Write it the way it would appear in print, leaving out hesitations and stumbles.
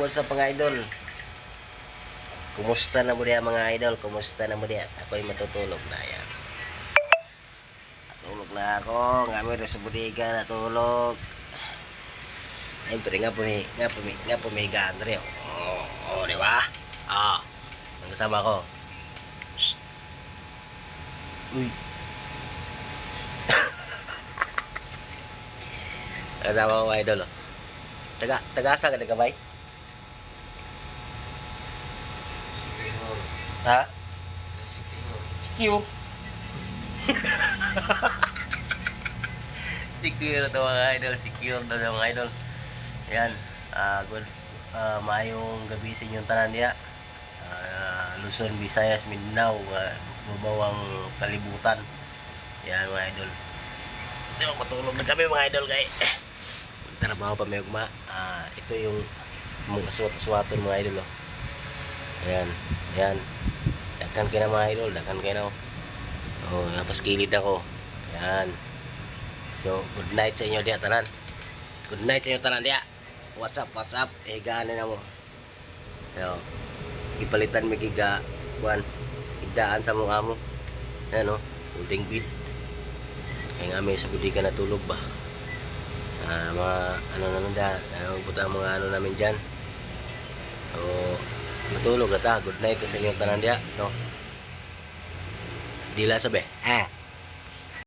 sa mga idol. Kumusta na mo diya mga idol? Kumusta na mo diya? Ako'y matutulog na yan. Natulog na ako. Ngami rin sa budiga natulog. Ay, pero nga pumiga Andre. Oh, di ba? Ah. Ang kasama ko. Shh. Uy. Kasama ko mga idol. Oh. Taga-asa ka nagkabay? Ha? Sikyo. Secure to mga idol. Secure to mga idol. Ayan. Good. Maayong gabi sa inyong tanan niya. Luzon, Visayas, Mindanao. Bubawang kalibutan. Ayan mga idol. Ito, matulog na kami mga idol kay. Trabaho pa may ugma. Ito yung mga aswat-aswaton mga idol. Oh. Ayan. Ayan. Dakan kayo na mga idol. Dakan kayo na. Oh, napaskilid ako. Ayan. So, good night sa inyo diya tanan. Good night sa inyo tanan diya. What's up? What's up? Gaanin na mo. Ayan. Ipalitan may giga. Buwan. Igdaan sa mukha mo. Ayan o. Holding bid. Kaya nga may sa budiga na tulog ba. Mga ano naman dyan. Mga ano namin dyan. So, matulog na ta. Good night sa inyo tanan diya. No? Dila sabi.